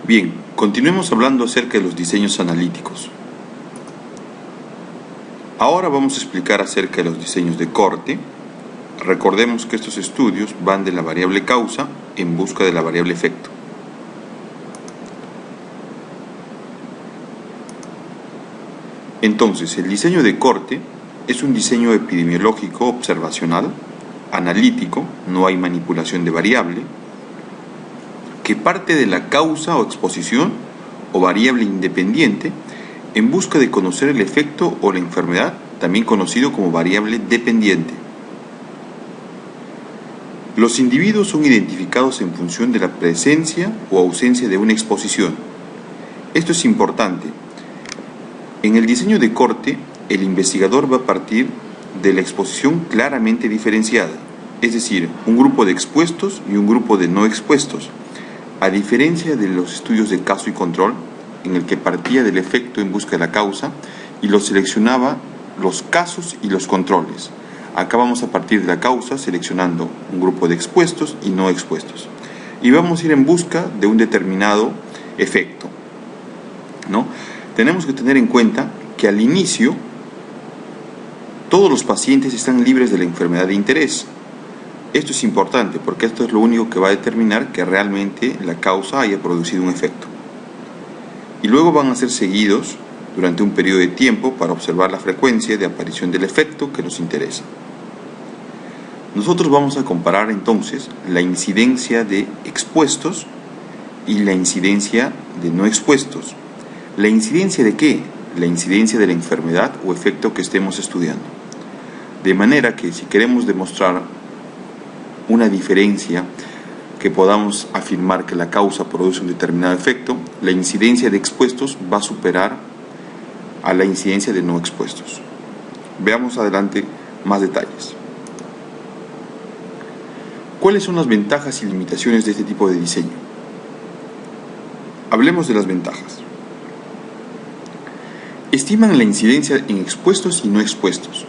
Bien, continuemos hablando acerca de los diseños analíticos. Ahora vamos a explicar acerca de los diseños de corte. Recordemos que estos estudios van de la variable causa en busca de la variable efecto. Entonces, el diseño de corte es un diseño epidemiológico observacional, analítico, no hay manipulación de variable, que parte de la causa o exposición o variable independiente en busca de conocer el efecto o la enfermedad, también conocido como variable dependiente. Los individuos son identificados en función de la presencia o ausencia de una exposición. Esto es importante. En el diseño de corte, el investigador va a partir de la exposición claramente diferenciada, es decir, un grupo de expuestos y un grupo de no expuestos, a diferencia de los estudios de caso y control, en el que partía del efecto en busca de la causa y lo seleccionaba los casos y los controles. Acá vamos a partir de la causa seleccionando un grupo de expuestos y no expuestos. Y vamos a ir en busca de un determinado efecto, ¿no? Tenemos que tener en cuenta que al inicio todos los pacientes están libres de la enfermedad de interés. Esto es importante porque esto es lo único que va a determinar que realmente la causa haya producido un efecto. Y luego van a ser seguidos durante un periodo de tiempo para observar la frecuencia de aparición del efecto que nos interesa. Nosotros vamos a comparar entonces la incidencia de expuestos y la incidencia de no expuestos. ¿La incidencia de qué? La incidencia de la enfermedad o efecto que estemos estudiando. De manera que si queremos demostrar una diferencia que podamos afirmar que la causa produce un determinado efecto, la incidencia de expuestos va a superar a la incidencia de no expuestos. Veamos adelante más detalles. ¿Cuáles son las ventajas y limitaciones de este tipo de diseño? Hablemos de las ventajas. Estiman la incidencia en expuestos y no expuestos.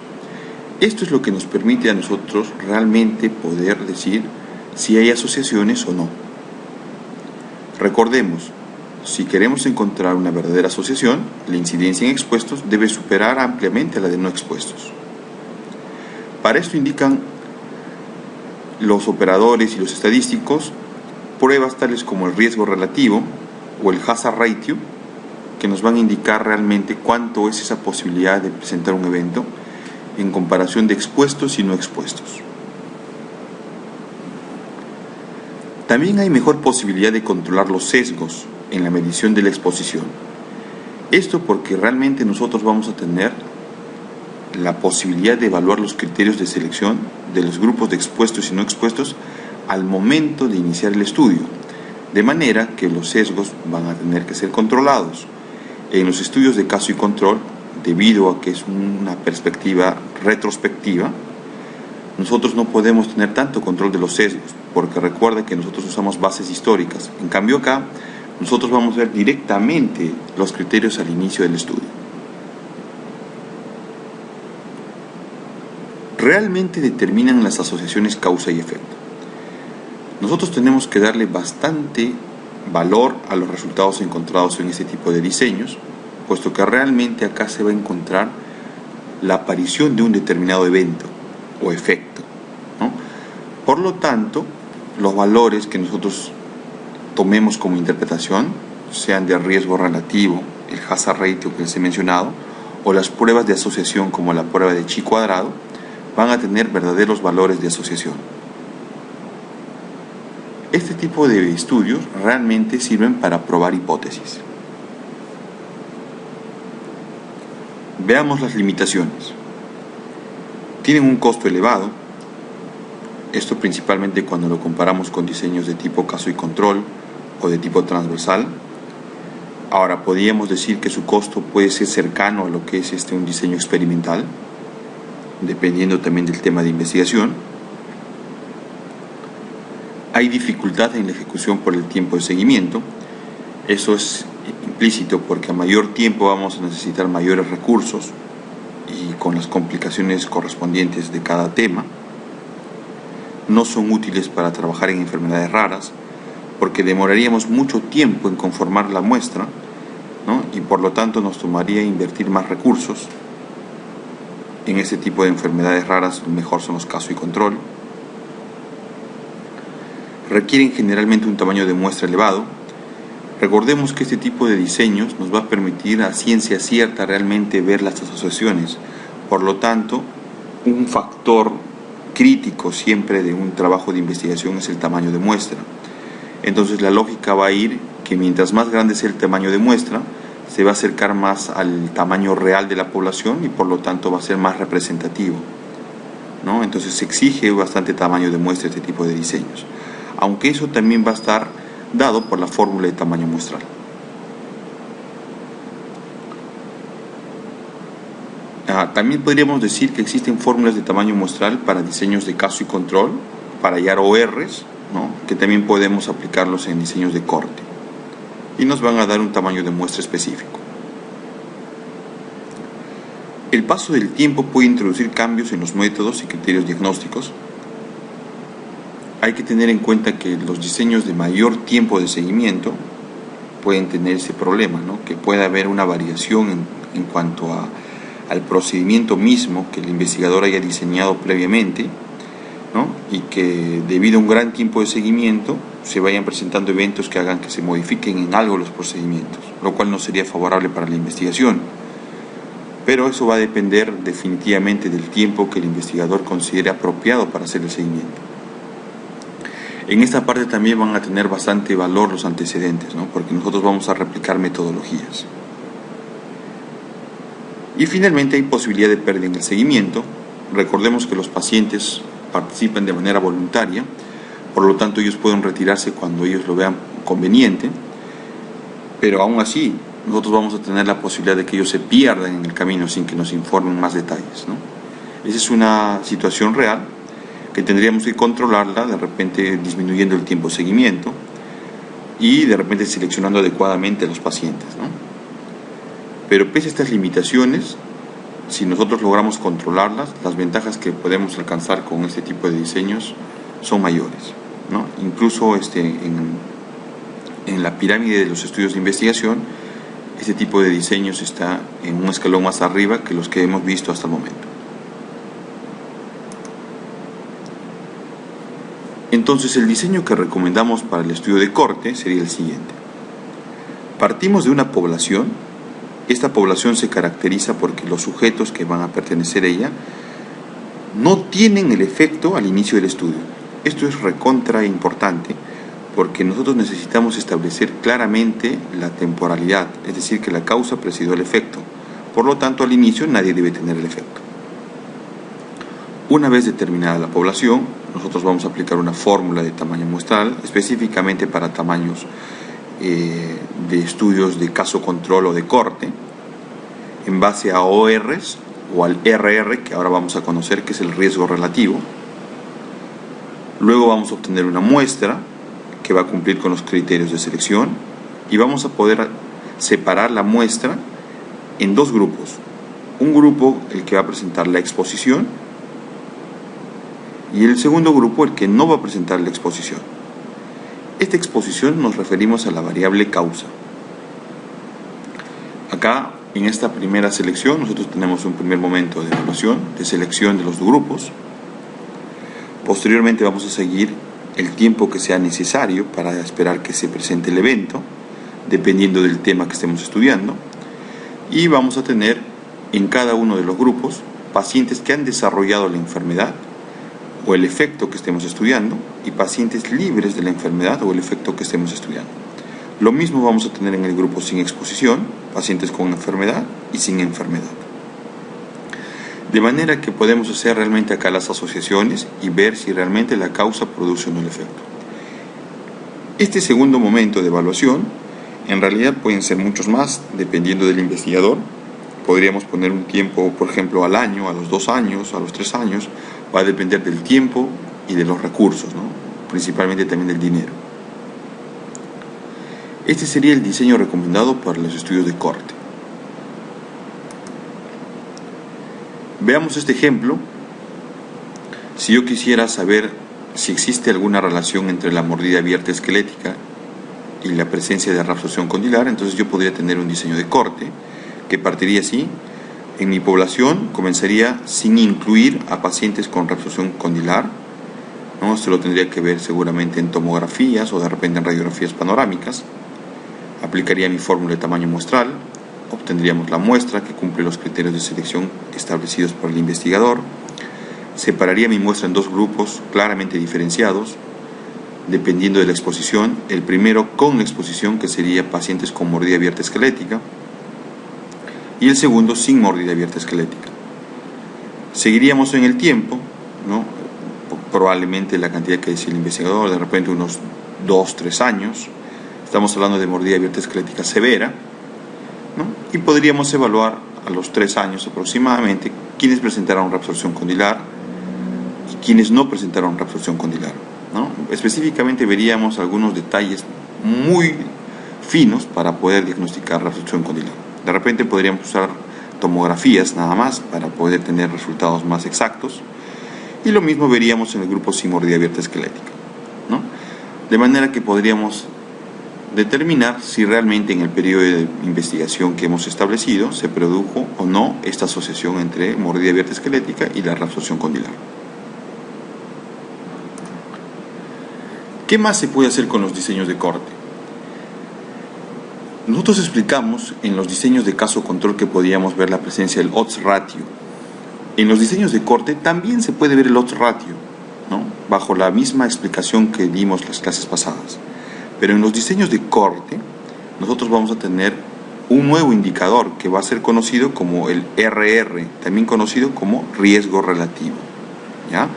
Esto es lo que nos permite a nosotros realmente poder decir si hay asociaciones o no. Recordemos, si queremos encontrar una verdadera asociación, la incidencia en expuestos debe superar ampliamente a la de no expuestos. Para esto indican los operadores y los estadísticos pruebas tales como el riesgo relativo o el hazard ratio, que nos van a indicar realmente cuánto es esa posibilidad de presentar un evento en comparación de expuestos y no expuestos. También hay mejor posibilidad de controlar los sesgos en la medición de la exposición. Esto porque realmente nosotros vamos a tener la posibilidad de evaluar los criterios de selección de los grupos de expuestos y no expuestos al momento de iniciar el estudio, de manera que los sesgos van a tener que ser controlados. En los estudios de caso y control, debido a que es una perspectiva retrospectiva, nosotros no podemos tener tanto control de los sesgos, porque recuerda que nosotros usamos bases históricas. En cambio acá, nosotros vamos a ver directamente los criterios al inicio del estudio. Realmente determinan las asociaciones causa y efecto. Nosotros tenemos que darle bastante valor a los resultados encontrados en este tipo de diseños, puesto que realmente acá se va a encontrar la aparición de un determinado evento o efecto, ¿no? Por lo tanto, los valores que nosotros tomemos como interpretación, sean de riesgo relativo, el hazard ratio que les he mencionado, o las pruebas de asociación como la prueba de chi cuadrado, van a tener verdaderos valores de asociación. Este tipo de estudios realmente sirven para probar hipótesis. Veamos las limitaciones. Tienen un costo elevado, esto principalmente cuando lo comparamos con diseños de tipo caso y control o de tipo transversal. Ahora, podríamos decir que su costo puede ser cercano a lo que es un diseño experimental, dependiendo también del tema de investigación. Hay dificultad en la ejecución por el tiempo de seguimiento. Eso es implícito porque a mayor tiempo vamos a necesitar mayores recursos y con las complicaciones correspondientes de cada tema. No son útiles para trabajar en enfermedades raras porque demoraríamos mucho tiempo en conformar la muestra, ¿no? Y por lo tanto nos tomaría invertir más recursos. En este tipo de enfermedades raras, mejor son los caso y control. Requieren generalmente un tamaño de muestra elevado. Recordemos que este tipo de diseños nos va a permitir a ciencia cierta realmente ver las asociaciones. Por lo tanto, un factor crítico siempre de un trabajo de investigación es el tamaño de muestra. Entonces la lógica va a ir que mientras más grande sea el tamaño de muestra, se va a acercar más al tamaño real de la población y por lo tanto va a ser más representativo, ¿no? Entonces se exige bastante tamaño de muestra este tipo de diseños, aunque eso también va a estar dado por la fórmula de tamaño muestral. También podríamos decir que existen fórmulas de tamaño muestral para diseños de caso y control, para hallar ORs, ¿no? Que también podemos aplicarlos en diseños de corte y nos van a dar un tamaño de muestra específico. El paso del tiempo puede introducir cambios en los métodos y criterios diagnósticos. Hay que tener en cuenta que los diseños de mayor tiempo de seguimiento pueden tener ese problema, ¿no? Que puede haber una variación en cuanto al procedimiento mismo que el investigador haya diseñado previamente, ¿no? Y que debido a un gran tiempo de seguimiento se vayan presentando eventos que hagan que se modifiquen en algo los procedimientos, lo cual no sería favorable para la investigación. Pero eso va a depender definitivamente del tiempo que el investigador considere apropiado para hacer el seguimiento. En esta parte también van a tener bastante valor los antecedentes, ¿no? Porque nosotros vamos a replicar metodologías. Y finalmente hay posibilidad de pérdida en el seguimiento. Recordemos que los pacientes participan de manera voluntaria, por lo tanto ellos pueden retirarse cuando ellos lo vean conveniente, pero aún así nosotros vamos a tener la posibilidad de que ellos se pierdan en el camino sin que nos informen más detalles, ¿no? Esa es una situación real que tendríamos que controlarla, de repente disminuyendo el tiempo de seguimiento y de repente seleccionando adecuadamente a los pacientes, ¿no? Pero pese a estas limitaciones, si nosotros logramos controlarlas, las ventajas que podemos alcanzar con este tipo de diseños son mayores, ¿no? Incluso en la pirámide de los estudios de investigación, este tipo de diseños está en un escalón más arriba que los que hemos visto hasta el momento. Entonces, el diseño que recomendamos para el estudio de corte sería el siguiente. Partimos de una población. Esta población se caracteriza porque los sujetos que van a pertenecer a ella no tienen el efecto al inicio del estudio. Esto es recontra importante porque nosotros necesitamos establecer claramente la temporalidad, es decir, que la causa presidió el efecto. Por lo tanto, al inicio nadie debe tener el efecto. Una vez determinada la población, nosotros vamos a aplicar una fórmula de tamaño muestral específicamente para tamaños de estudios de caso control o de corte en base a ORs o al RR, que ahora vamos a conocer que es el riesgo relativo. Luego vamos a obtener una muestra que va a cumplir con los criterios de selección y vamos a poder separar la muestra en dos grupos. Un grupo el que va a presentar la exposición y el segundo grupo el que no va a presentar la exposición. Esta exposición nos referimos a la variable causa. Acá, en esta primera selección, nosotros tenemos un primer momento de evaluación, de selección de los grupos. Posteriormente vamos a seguir el tiempo que sea necesario para esperar que se presente el evento, dependiendo del tema que estemos estudiando. Y vamos a tener en cada uno de los grupos pacientes que han desarrollado la enfermedad o el efecto que estemos estudiando y pacientes libres de la enfermedad o el efecto que estemos estudiando. Lo mismo vamos a tener en el grupo sin exposición, pacientes con enfermedad y sin enfermedad. De manera que podemos hacer realmente acá las asociaciones y ver si realmente la causa produce o no el efecto. Este segundo momento de evaluación, en realidad pueden ser muchos más, dependiendo del investigador. Podríamos poner un tiempo, por ejemplo, al año, a los 2 años, a los 3 años. Va a depender del tiempo y de los recursos, ¿no? Principalmente también del dinero. Este sería el diseño recomendado para los estudios de corte. Veamos este ejemplo. Si yo quisiera saber si existe alguna relación entre la mordida abierta esquelética y la presencia de reabsorción condilar, entonces yo podría tener un diseño de corte que partiría así. En mi población comenzaría sin incluir a pacientes con reabsorción condilar, ¿no? Esto lo tendría que ver seguramente en tomografías o de repente en radiografías panorámicas. Aplicaría mi fórmula de tamaño muestral, obtendríamos la muestra que cumple los criterios de selección establecidos por el investigador. Separaría mi muestra en dos grupos claramente diferenciados, dependiendo de la exposición. El primero con exposición, que sería pacientes con mordida abierta esquelética, y el segundo sin mordida abierta esquelética. Seguiríamos en el tiempo, ¿no? Probablemente la cantidad que decía el investigador, de repente unos 2-3 años. Estamos hablando de mordida abierta esquelética severa, ¿no? Y podríamos evaluar a los 3 años aproximadamente quienes presentaron reabsorción condilar y quienes no presentaron reabsorción condilar, ¿no? Específicamente veríamos algunos detalles muy finos para poder diagnosticar reabsorción condilar. De repente podríamos usar tomografías nada más para poder tener resultados más exactos, y lo mismo veríamos en el grupo sin mordida abierta esquelética, ¿no? De manera que podríamos determinar si realmente en el periodo de investigación que hemos establecido se produjo o no esta asociación entre mordida abierta esquelética y la reabsorción condilar. ¿Qué más se puede hacer con los diseños de corte? Nosotros explicamos en los diseños de caso control que podíamos ver la presencia del odds ratio. En los diseños de corte también se puede ver el odds ratio, ¿no? Bajo la misma explicación que dimos las clases pasadas. Pero en los diseños de corte nosotros vamos a tener un nuevo indicador que va a ser conocido como el RR, también conocido como riesgo relativo, ¿ya?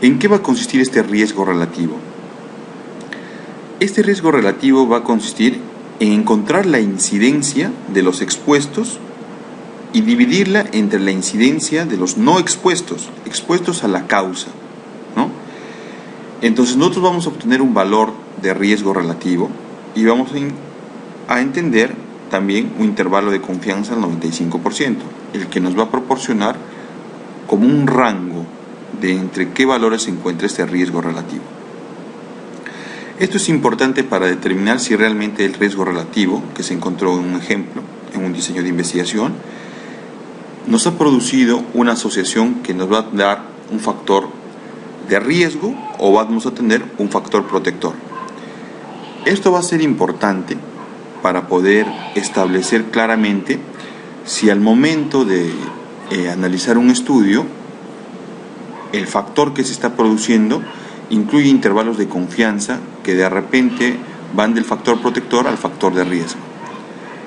¿En qué va a consistir este riesgo relativo? Este riesgo relativo va a consistir en encontrar la incidencia de los expuestos y dividirla entre la incidencia de los no expuestos, expuestos a la causa, ¿no? Entonces nosotros vamos a obtener un valor de riesgo relativo y vamos a entender también un intervalo de confianza al 95%, el que nos va a proporcionar como un rango de entre qué valores se encuentra este riesgo relativo. Esto es importante para determinar si realmente el riesgo relativo, que se encontró en un ejemplo, en un diseño de investigación, nos ha producido una asociación que nos va a dar un factor de riesgo o vamos a tener un factor protector. Esto va a ser importante para poder establecer claramente si al momento de analizar un estudio, el factor que se está produciendo incluye intervalos de confianza que de repente van del factor protector al factor de riesgo.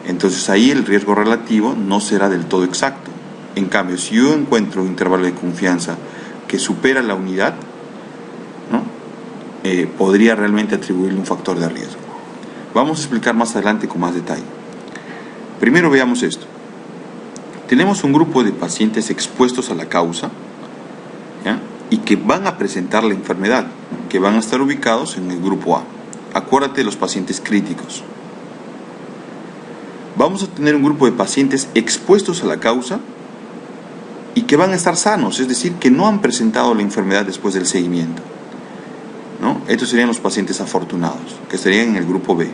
Entonces ahí el riesgo relativo no será del todo exacto. En cambio, si yo encuentro un intervalo de confianza que supera la unidad, ¿no? Podría realmente atribuirle un factor de riesgo. Vamos a explicar más adelante con más detalle. Primero veamos esto. Tenemos un grupo de pacientes expuestos a la causa, ¿ya? Y que van a presentar la enfermedad, que van a estar ubicados en el grupo A. Acuérdate de los pacientes críticos. Vamos a tener un grupo de pacientes expuestos a la causa y que van a estar sanos, es decir, que no han presentado la enfermedad después del seguimiento, ¿no? Estos serían los pacientes afortunados, que estarían en el grupo B.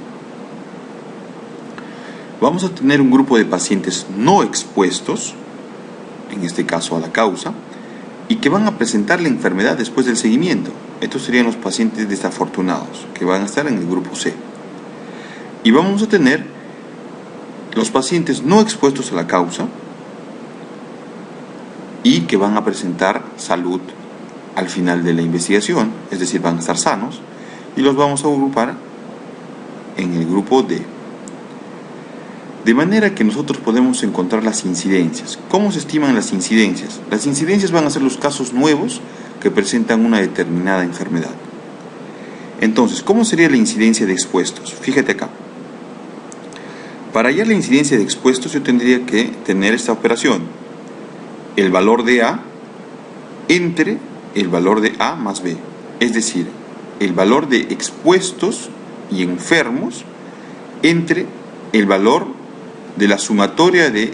Vamos a tener un grupo de pacientes no expuestos, en este caso a la causa, y que van a presentar la enfermedad después del seguimiento. Estos serían los pacientes desafortunados, que van a estar en el grupo C. Y vamos a tener los pacientes no expuestos a la causa y que van a presentar salud al final de la investigación, es decir, van a estar sanos, y los vamos a agrupar en el grupo D. De manera que nosotros podemos encontrar las incidencias. ¿Cómo se estiman las incidencias? Las incidencias van a ser los casos nuevos que presentan una determinada enfermedad. Entonces, ¿cómo sería la incidencia de expuestos? Fíjate acá. Para hallar la incidencia de expuestos yo tendría que tener esta operación. El valor de A entre el valor de A más B. Es decir, el valor de expuestos y enfermos entre el valor de la sumatoria de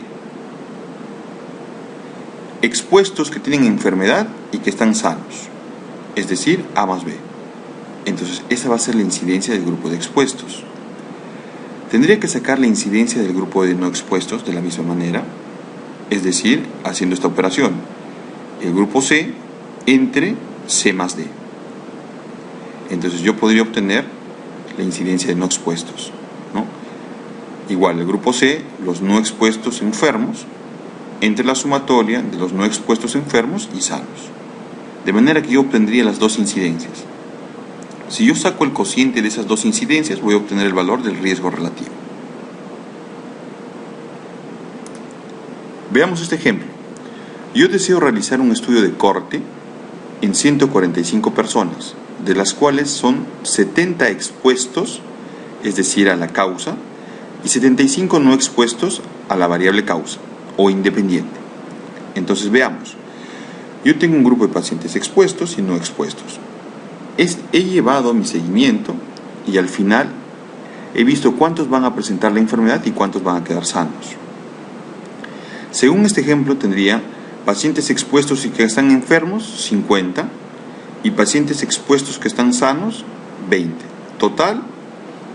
expuestos que tienen enfermedad y que están sanos. Es decir, A más B. Entonces, esa va a ser la incidencia del grupo de expuestos. Tendría que sacar la incidencia del grupo de no expuestos de la misma manera, es decir, haciendo esta operación, el grupo C entre C más D. Entonces yo podría obtener la incidencia de no expuestos, ¿no? Igual, el grupo C, los no expuestos enfermos, entre la sumatoria de los no expuestos enfermos y sanos. De manera que yo obtendría las dos incidencias. Si yo saco el cociente de esas dos incidencias, voy a obtener el valor del riesgo relativo. Veamos este ejemplo. Yo deseo realizar un estudio de corte en 145 personas, de las cuales son 70 expuestos, es decir, a la causa, y 75 no expuestos a la variable causa, o independiente. Entonces veamos. Yo tengo un grupo de pacientes expuestos y no expuestos. He llevado mi seguimiento y al final he visto cuántos van a presentar la enfermedad y cuántos van a quedar sanos. Según este ejemplo tendría pacientes expuestos y que están enfermos, 50, y pacientes expuestos que están sanos, 20. Total,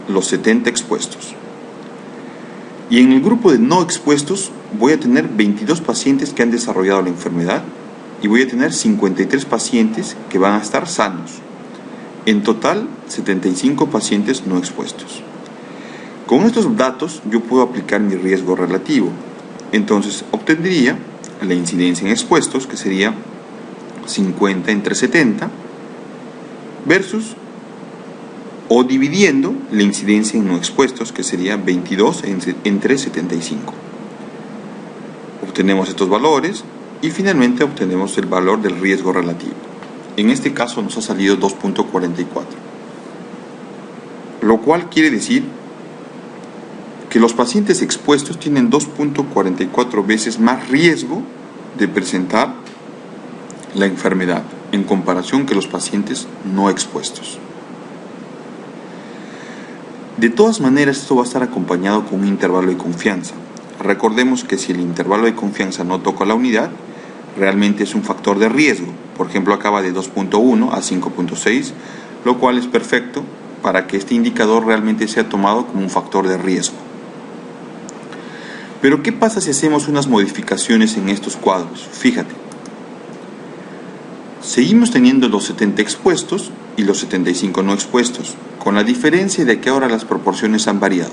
los 70 expuestos. Y en el grupo de no expuestos voy a tener 22 pacientes que han desarrollado la enfermedad y voy a tener 53 pacientes que van a estar sanos. En total, 75 pacientes no expuestos. Con estos datos yo puedo aplicar mi riesgo relativo. Entonces obtendría la incidencia en expuestos, que sería 50 entre 70, versus, o dividiendo la incidencia en no expuestos, que sería 22 entre 75. Obtenemos estos valores y finalmente obtenemos el valor del riesgo relativo. En este caso nos ha salido 2.44, lo cual quiere decir que los pacientes expuestos tienen 2.44 veces más riesgo de presentar la enfermedad en comparación que los pacientes no expuestos. De todas maneras, esto va a estar acompañado con un intervalo de confianza. Recordemos que si el intervalo de confianza no toca la unidad, realmente es un factor de riesgo. Por ejemplo, acaba de 2.1 a 5.6, lo cual es perfecto para que este indicador realmente sea tomado como un factor de riesgo. Pero ¿qué pasa si hacemos unas modificaciones en estos cuadros? Fíjate, seguimos teniendo los 70 expuestos y los 75 no expuestos, con la diferencia de que ahora las proporciones han variado.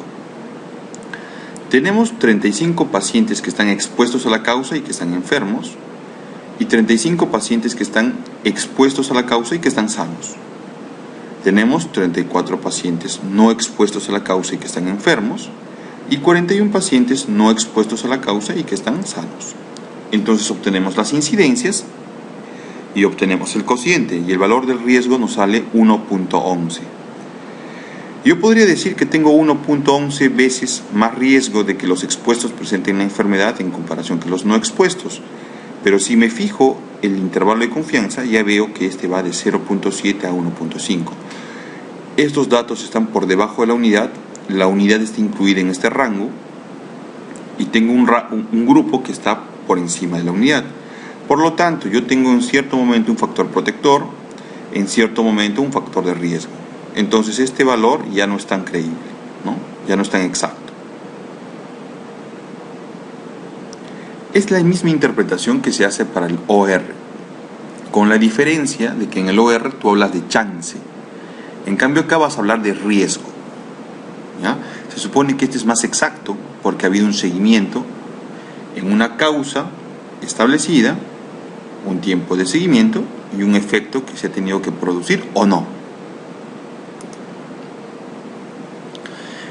Tenemos 35 pacientes que están expuestos a la causa y que están enfermos, y 35 pacientes que están expuestos a la causa y que están sanos. Tenemos 34 pacientes no expuestos a la causa y que están enfermos, y 41 pacientes no expuestos a la causa y que están sanos. Entonces obtenemos las incidencias y obtenemos el cociente, y el valor del riesgo nos sale 1.11. Yo podría decir que tengo 1.11 veces más riesgo de que los expuestos presenten la enfermedad en comparación que los no expuestos, pero si me fijo el intervalo de confianza, ya veo que este va de 0.7 a 1.5. Estos datos están por debajo de la unidad está incluida en este rango, y tengo un grupo que está por encima de la unidad. Por lo tanto, yo tengo en cierto momento un factor protector, en cierto momento un factor de riesgo. Entonces este valor ya no es tan creíble, ¿no? Ya no es tan exacto. Es la misma interpretación que se hace para el OR, con la diferencia de que en el OR tú hablas de chance. En cambio acá vas a hablar de riesgo, ¿ya? Se supone que este es más exacto porque ha habido un seguimiento en una causa establecida, un tiempo de seguimiento y un efecto que se ha tenido que producir o no.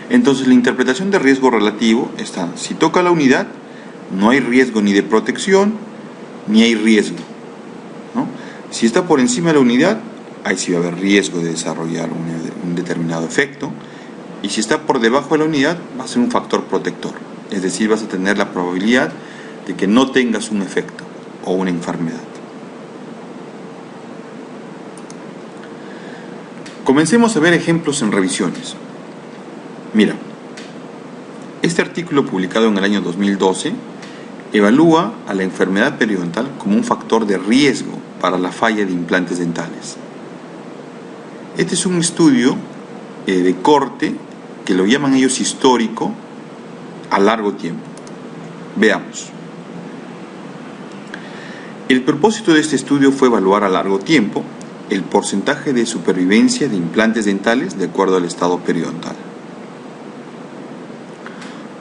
Entonces la interpretación de riesgo relativo está: si toca la unidad, no hay riesgo ni de protección ni hay riesgo, ¿no? Si está por encima de la unidad, ahí sí va a haber riesgo de desarrollar un determinado efecto, y si está por debajo de la unidad va a ser un factor protector, es decir, vas a tener la probabilidad de que no tengas un efecto o una enfermedad. Comencemos a ver ejemplos en revisiones. Mira, este artículo publicado en el año 2012 evalúa a la enfermedad periodontal como un factor de riesgo para la falla de implantes dentales. Este es un estudio de corte que lo llaman ellos histórico, a largo tiempo. Veamos. El propósito de este estudio fue evaluar a largo tiempo el porcentaje de supervivencia de implantes dentales de acuerdo al estado periodontal.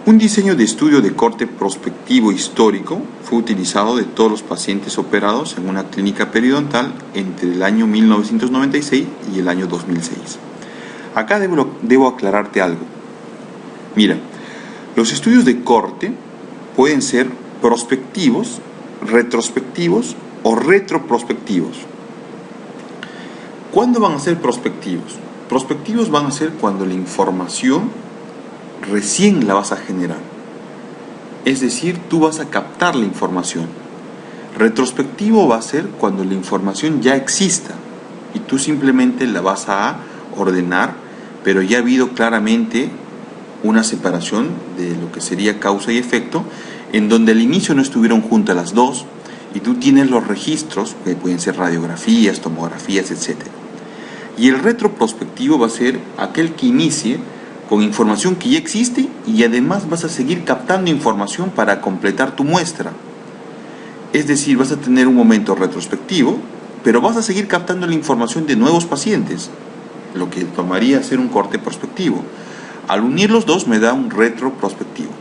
Un diseño de estudio de corte prospectivo histórico fue utilizado de todos los pacientes operados en una clínica periodontal entre el año 1996 y el año 2006. Acá debo aclararte algo. Mira, los estudios de corte pueden ser prospectivos, retrospectivos o retroprospectivos. ¿Cuándo van a ser prospectivos? Prospectivos van a ser cuando la información recién la vas a generar. Es decir, tú vas a captar la información. Retrospectivo va a ser cuando la información ya exista y tú simplemente la vas a ordenar, pero ya ha habido claramente una separación de lo que sería causa y efecto, en donde al inicio no estuvieron juntas las dos y tú tienes los registros, que pueden ser radiografías, tomografías, etc. Y el retroprospectivo va a ser aquel que inicie con información que ya existe y además vas a seguir captando información para completar tu muestra. Es decir, vas a tener un momento retrospectivo, pero vas a seguir captando la información de nuevos pacientes, lo que tomaría ser un corte prospectivo. Al unir los dos me da un retroprospectivo.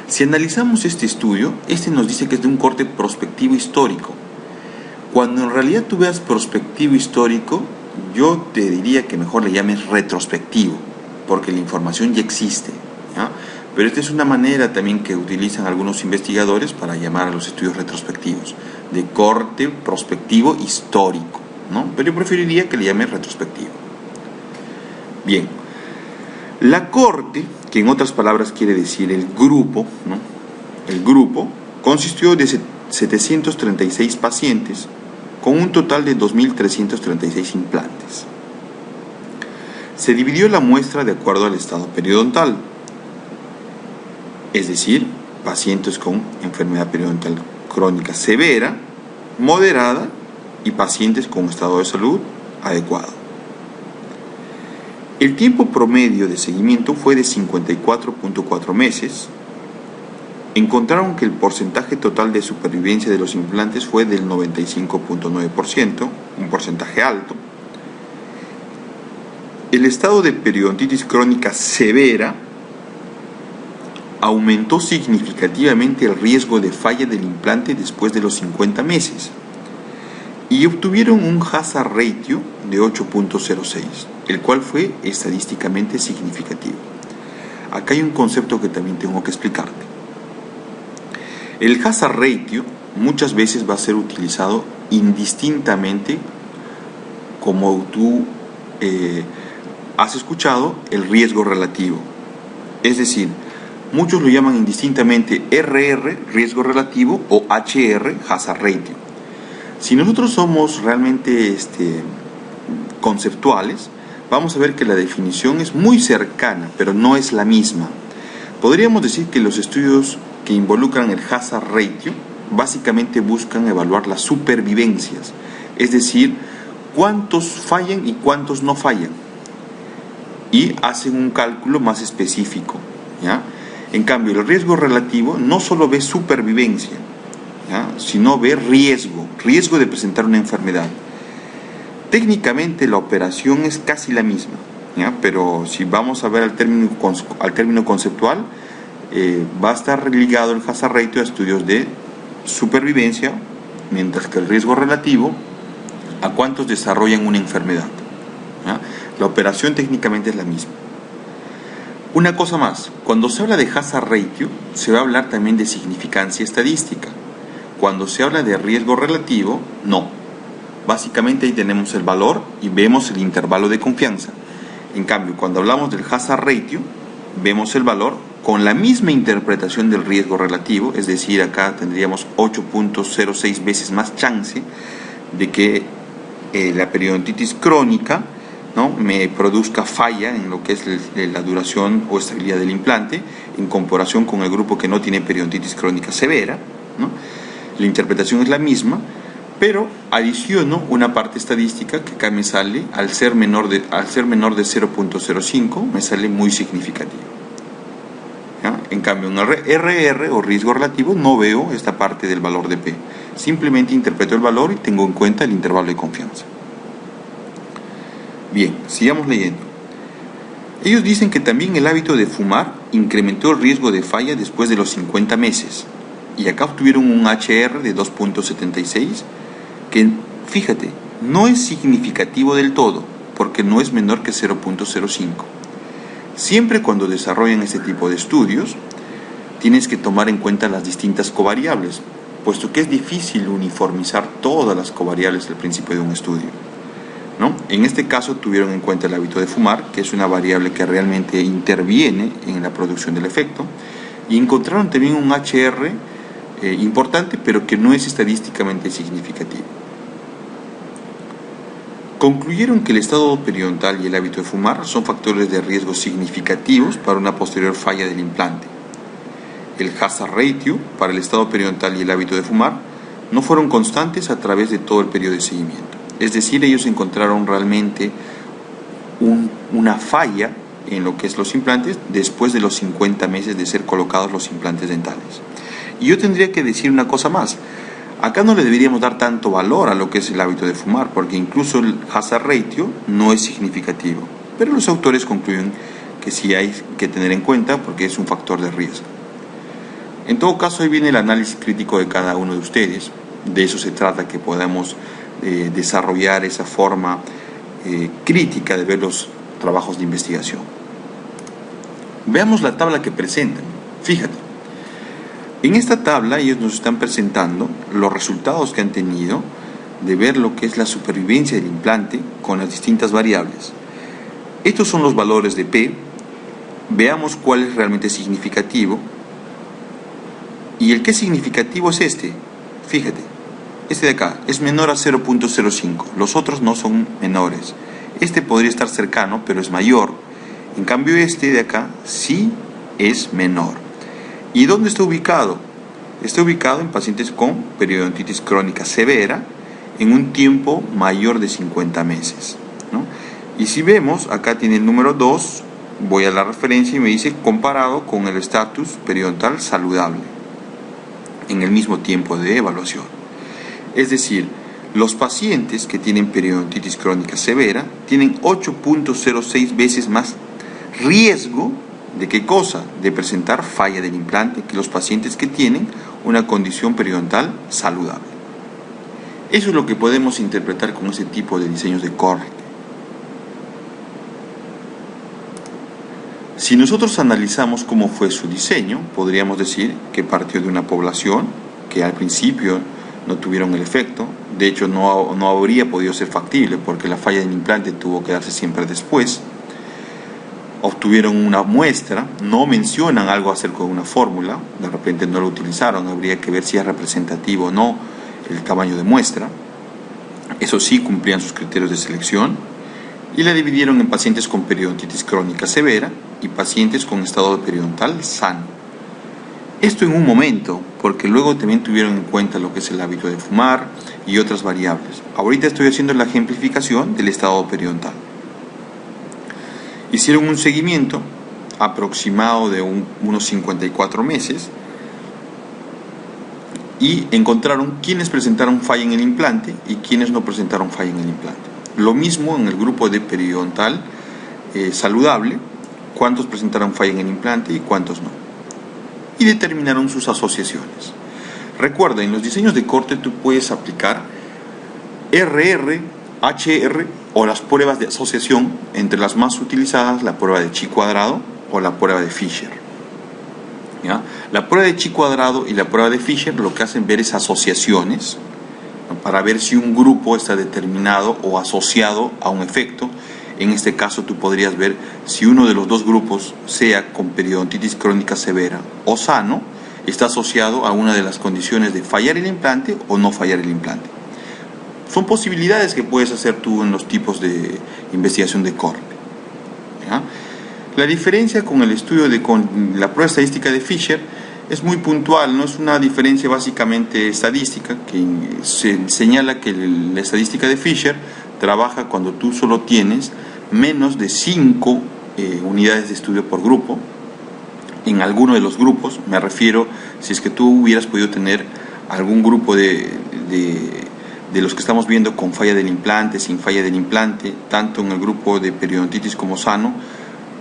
Si analizamos este estudio, este nos dice que es de un corte prospectivo histórico. Cuando en realidad tú veas prospectivo histórico, yo te diría que mejor le llames retrospectivo, porque la información ya existe, ¿ya? Pero esta es una manera también que utilizan algunos investigadores para llamar a los estudios retrospectivos, de corte prospectivo histórico, ¿no? Pero yo preferiría que le llame retrospectivo. Bien, la corte, que en otras palabras quiere decir el grupo, ¿no? El grupo consistió de 736 pacientes con un total de 2.336 implantes. Se dividió la muestra de acuerdo al estado periodontal, es decir, pacientes con enfermedad periodontal crónica severa, moderada y pacientes con estado de salud adecuado. El tiempo promedio de seguimiento fue de 54.4 meses. Encontraron que el porcentaje total de supervivencia de los implantes fue del 95.9%, un porcentaje alto. El estado de periodontitis crónica severa aumentó significativamente el riesgo de falla del implante después de los 50 meses y obtuvieron un hazard ratio de 8.06, el cual fue estadísticamente significativo. Acá hay un concepto que también tengo que explicarte. El hazard ratio muchas veces va a ser utilizado indistintamente, como tú has escuchado, el riesgo relativo. Es decir, muchos lo llaman indistintamente RR, riesgo relativo, o HR, hazard ratio. Si nosotros somos realmente conceptuales, vamos a ver que la definición es muy cercana, pero no es la misma. Podríamos decir que los estudios que involucran el hazard ratio básicamente buscan evaluar las supervivencias, es decir, cuántos fallan y cuántos no fallan, y hacen un cálculo más específico, ¿ya? En cambio, el riesgo relativo no solo ve supervivencia, ¿ya?, sino ve riesgo de presentar una enfermedad. Técnicamente la operación es casi la misma, ¿ya?, pero si vamos a ver al término conceptual, va a estar ligado el hazard ratio a estudios de supervivencia, mientras que el riesgo relativo a cuántos desarrollan una enfermedad, ¿ya? La operación técnicamente es la misma. Una cosa más, cuando se habla de hazard ratio, se va a hablar también de significancia estadística. Cuando se habla de riesgo relativo, no. Básicamente ahí tenemos el valor y vemos el intervalo de confianza. En cambio, cuando hablamos del hazard ratio, vemos el valor con la misma interpretación del riesgo relativo, es decir, acá tendríamos 8.06 veces más chance de que la periodontitis crónica, ¿no?, me produzca falla en lo que es la duración o estabilidad del implante, en comparación con el grupo que no tiene periodontitis crónica severa, ¿no? La interpretación es la misma, pero adiciono una parte estadística que acá me sale, al ser menor de 0.05, me sale muy significativo. ¿Ya? En cambio, en el RR o riesgo relativo no veo esta parte del valor de P. Simplemente interpreto el valor y tengo en cuenta el intervalo de confianza. Bien, sigamos leyendo. Ellos dicen que también el hábito de fumar incrementó el riesgo de falla después de los 50 meses. Y acá obtuvieron un HR de 2.76, que, fíjate, no es significativo del todo, porque no es menor que 0.05. Siempre cuando desarrollan este tipo de estudios, tienes que tomar en cuenta las distintas covariables, puesto que es difícil uniformizar todas las covariables al principio de un estudio, ¿no? En este caso tuvieron en cuenta el hábito de fumar, que es una variable que realmente interviene en la producción del efecto, y encontraron también un HR importante, pero que no es estadísticamente significativo. Concluyeron que el estado periodontal y el hábito de fumar son factores de riesgo significativos para una posterior falla del implante. El hazard ratio para el estado periodontal y el hábito de fumar no fueron constantes a través de todo el periodo de seguimiento. Es decir, ellos encontraron realmente una falla en lo que es los implantes después de los 50 meses de ser colocados los implantes dentales. Y yo tendría que decir una cosa más. Acá no le deberíamos dar tanto valor a lo que es el hábito de fumar, porque incluso el hazard ratio no es significativo. Pero los autores concluyen que sí hay que tener en cuenta porque es un factor de riesgo. En todo caso, ahí viene el análisis crítico de cada uno de ustedes. De eso se trata, que podamos desarrollar esa forma crítica de ver los trabajos de investigación. Veamos la tabla que presentan. Fíjate. En esta tabla ellos nos están presentando los resultados que han tenido de ver lo que es la supervivencia del implante con las distintas variables. Estos son los valores de P. Veamos cuál es realmente significativo. Y el que es significativo es este. Fíjate, este de acá es menor a 0.05. Los otros no son menores. Este podría estar cercano, pero es mayor. En cambio, este de acá sí es menor. ¿Y dónde está ubicado? Está ubicado en pacientes con periodontitis crónica severa en un tiempo mayor de 50 meses, ¿no? Y si vemos, acá tiene el número 2, voy a la referencia y me dice comparado con el estatus periodontal saludable en el mismo tiempo de evaluación. Es decir, los pacientes que tienen periodontitis crónica severa tienen 8.06 veces más riesgo ¿de qué cosa? De presentar falla del implante que los pacientes que tienen una condición periodontal saludable. Eso es lo que podemos interpretar con ese tipo de diseños de corte. Si nosotros analizamos cómo fue su diseño, podríamos decir que partió de una población que al principio no tuvieron el efecto. De hecho, no habría podido ser factible porque la falla del implante tuvo que darse siempre después. Obtuvieron una muestra, no mencionan algo acerca de una fórmula, de repente no lo utilizaron, habría que ver si es representativo o no el tamaño de muestra. Eso sí, cumplían sus criterios de selección y la dividieron en pacientes con periodontitis crónica severa y pacientes con estado periodontal sano. Esto en un momento, porque luego también tuvieron en cuenta lo que es el hábito de fumar y otras variables. Ahorita estoy haciendo la ejemplificación del estado periodontal. Hicieron un seguimiento aproximado de unos 54 meses y encontraron quiénes presentaron falla en el implante y quiénes no presentaron falla en el implante. Lo mismo en el grupo de periodontal saludable, cuántos presentaron falla en el implante y cuántos no. Y determinaron sus asociaciones. Recuerda, en los diseños de corte tú puedes aplicar RR, HR o las pruebas de asociación, entre las más utilizadas la prueba de chi cuadrado o la prueba de Fisher. ¿Ya? La prueba de chi cuadrado y la prueba de Fisher lo que hacen ver es asociaciones, ¿no? Para ver si un grupo está determinado o asociado a un efecto. En este caso tú podrías ver si uno de los dos grupos, sea con periodontitis crónica severa o sano, está asociado a una de las condiciones de fallar el implante o no fallar el implante. Son posibilidades que puedes hacer tú en los tipos de investigación de corte. ¿Ya? La diferencia con el estudio con la prueba estadística de Fisher es muy puntual, no es una diferencia básicamente estadística, que se señala que la estadística de Fisher trabaja cuando tú solo tienes menos de 5 unidades de estudio por grupo. En alguno de los grupos, me refiero, si es que tú hubieras podido tener algún grupo de los que estamos viendo con falla del implante, sin falla del implante, tanto en el grupo de periodontitis como sano,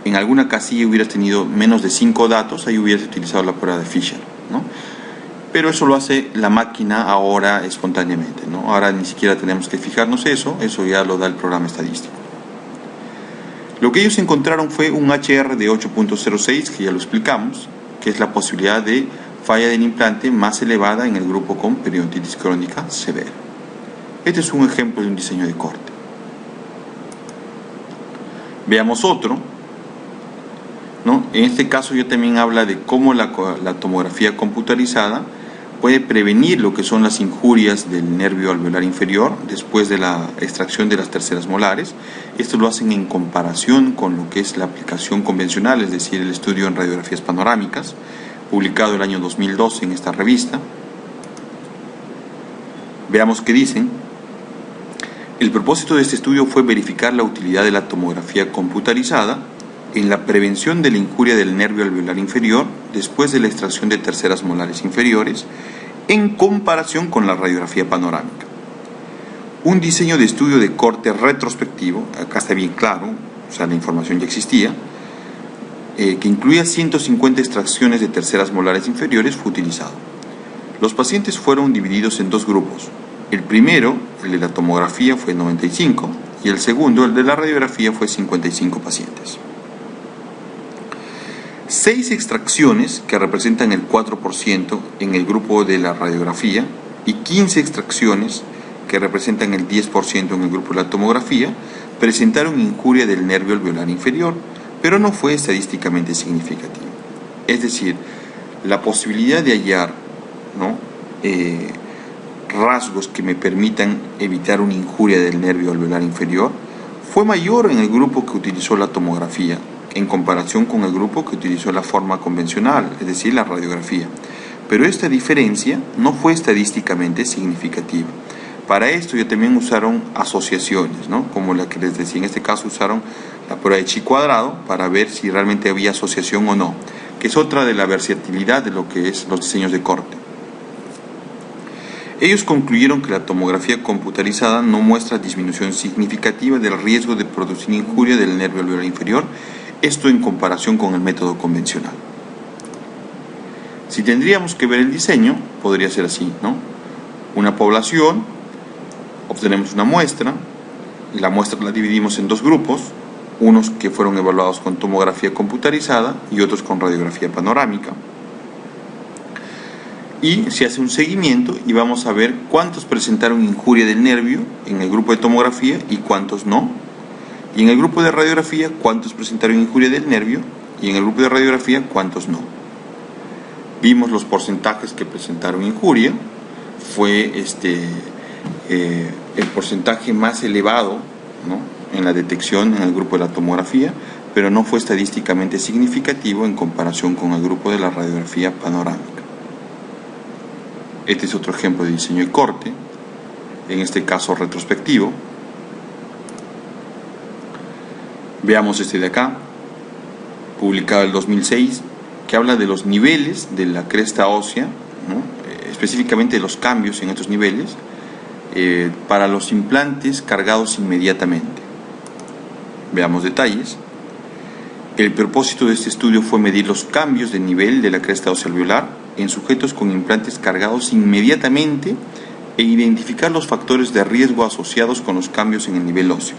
en alguna casilla hubieras tenido menos de 5 datos, ahí hubieras utilizado la prueba de Fisher, ¿no? Pero eso lo hace la máquina ahora espontáneamente, ¿no? Ahora ni siquiera tenemos que fijarnos eso ya lo da el programa estadístico. Lo que ellos encontraron fue un HR de 8.06, que ya lo explicamos, que es la posibilidad de falla del implante más elevada en el grupo con periodontitis crónica severa. Este es un ejemplo de un diseño de corte. Veamos otro, ¿no? En este caso ya también habla de cómo la tomografía computarizada puede prevenir lo que son las injurias del nervio alveolar inferior después de la extracción de las terceras molares. Esto lo hacen en comparación con lo que es la aplicación convencional, es decir, el estudio en radiografías panorámicas, publicado el año 2012 en esta revista. Veamos qué dicen. El propósito de este estudio fue verificar la utilidad de la tomografía computarizada en la prevención de la injuria del nervio alveolar inferior después de la extracción de terceras molares inferiores en comparación con la radiografía panorámica. Un diseño de estudio de corte retrospectivo, acá está bien claro, o sea, la información ya existía, que incluía 150 extracciones de terceras molares inferiores, fue utilizado. Los pacientes fueron divididos en 2 grupos. El primero, el de la tomografía, fue 95 y el segundo, el de la radiografía, fue 55 pacientes. 6 extracciones, que representan el 4% en el grupo de la radiografía, y 15 extracciones, que representan el 10% en el grupo de la tomografía, presentaron injuria del nervio alveolar inferior, pero no fue estadísticamente significativo. Es decir, la posibilidad de hallar, ¿no?, rasgos que me permitan evitar una injuria del nervio alveolar inferior fue mayor en el grupo que utilizó la tomografía en comparación con el grupo que utilizó la forma convencional, es decir, la radiografía. Pero esta diferencia no fue estadísticamente significativa. Para esto ya también usaron asociaciones, ¿no?, como la que les decía. En este caso usaron la prueba de chi cuadrado para ver si realmente había asociación o no, que es otra de la versatilidad de lo que es los diseños de corte. Ellos concluyeron que la tomografía computarizada no muestra disminución significativa del riesgo de producir injuria del nervio alveolar inferior, esto en comparación con el método convencional. Si tendríamos que ver el diseño, podría ser así, ¿no? Una población, obtenemos una muestra, la muestra la dividimos en 2 grupos, unos que fueron evaluados con tomografía computarizada y otros con radiografía panorámica. Y se hace un seguimiento y vamos a ver cuántos presentaron injuria del nervio en el grupo de tomografía y cuántos no. Y en el grupo de radiografía, cuántos presentaron injuria del nervio y en el grupo de radiografía, cuántos no. Vimos los porcentajes que presentaron injuria. Fue el porcentaje más elevado, ¿no?, en la detección en el grupo de la tomografía, pero no fue estadísticamente significativo en comparación con el grupo de la radiografía panorámica. Este es otro ejemplo de diseño de corte, en este caso retrospectivo. Veamos este de acá, publicado en el 2006, que habla de los niveles de la cresta ósea, ¿no?, específicamente de los cambios en estos niveles, para los implantes cargados inmediatamente. Veamos detalles. El propósito de este estudio fue medir los cambios de nivel de la cresta ósea alveolar en sujetos con implantes cargados inmediatamente e identificar los factores de riesgo asociados con los cambios en el nivel óseo.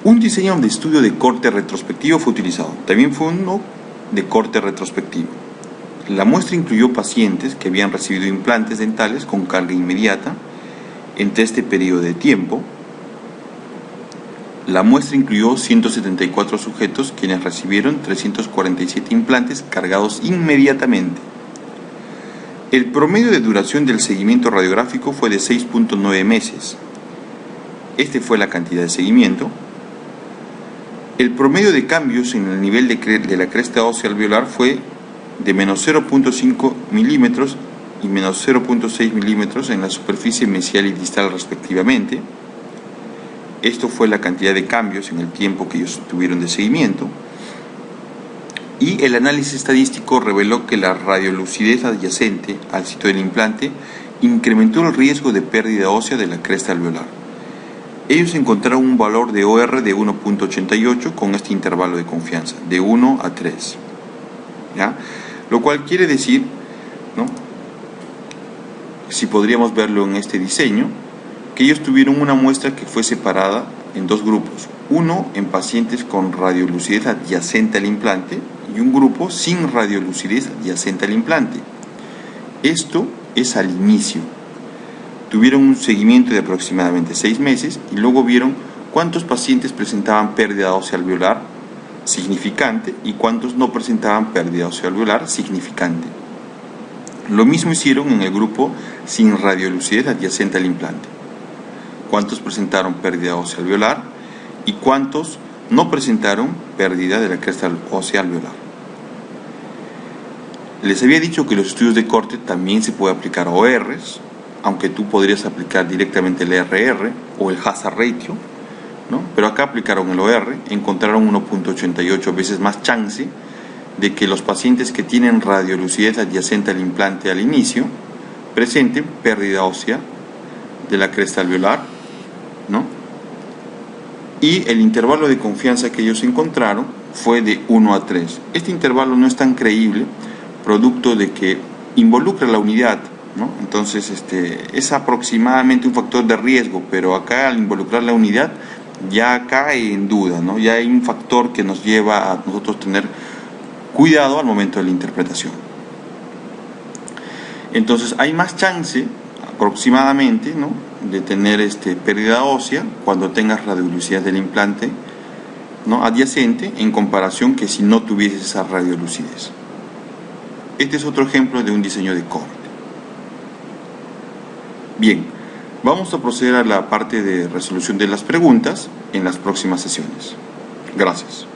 Un diseño de estudio de corte retrospectivo fue utilizado. También fue uno de corte retrospectivo. La muestra incluyó pacientes que habían recibido implantes dentales con carga inmediata entre este periodo de tiempo. La muestra incluyó 174 sujetos quienes recibieron 347 implantes cargados inmediatamente. El promedio de duración del seguimiento radiográfico fue de 6.9 meses. Este fue la cantidad de seguimiento. El promedio de cambios en el nivel de la cresta ósea alveolar fue de menos 0.5 milímetros y menos 0.6 milímetros en la superficie mesial y distal respectivamente. Esto fue la cantidad de cambios en el tiempo que ellos tuvieron de seguimiento. Y el análisis estadístico reveló que la radiolucidez adyacente al sitio del implante incrementó el riesgo de pérdida ósea de la cresta alveolar. Ellos encontraron un valor de OR de 1.88 con este intervalo de confianza, de 1 a 3. ¿Ya? Lo cual quiere decir, ¿no?, si podríamos verlo en este diseño, que ellos tuvieron una muestra que fue separada en dos grupos. Uno en pacientes con radiolucidez adyacente al implante y un grupo sin radiolucidez adyacente al implante. Esto es al inicio. Tuvieron un seguimiento de aproximadamente 6 meses y luego vieron cuántos pacientes presentaban pérdida ósea alveolar significante y cuántos no presentaban pérdida ósea alveolar significante. Lo mismo hicieron en el grupo sin radiolucidez adyacente al implante. Cuántos presentaron pérdida ósea alveolar y cuántos no presentaron pérdida de la cresta ósea alveolar. Les había dicho que los estudios de corte también se puede aplicar a ORs, aunque tú podrías aplicar directamente el RR o el hazard ratio, ¿no? Pero acá aplicaron el OR, encontraron 1.88 veces más chance de que los pacientes que tienen radiolucidez adyacente al implante al inicio presenten pérdida ósea de la cresta alveolar, ¿no? Y el intervalo de confianza que ellos encontraron fue de 1 a 3. Este intervalo no es tan creíble, producto de que involucra la unidad, ¿no? Entonces es aproximadamente un factor de riesgo, pero acá al involucrar la unidad ya cae en duda, ¿no? Ya hay un factor que nos lleva a nosotros tener cuidado al momento de la interpretación. Entonces hay más chance aproximadamente, ¿no?, de tener pérdida ósea cuando tengas radiolucidez del implante, ¿no?, adyacente, en comparación que si no tuvieses esa radiolucidez. Este es otro ejemplo de un diseño de corte. Bien, vamos a proceder a la parte de resolución de las preguntas en las próximas sesiones. Gracias.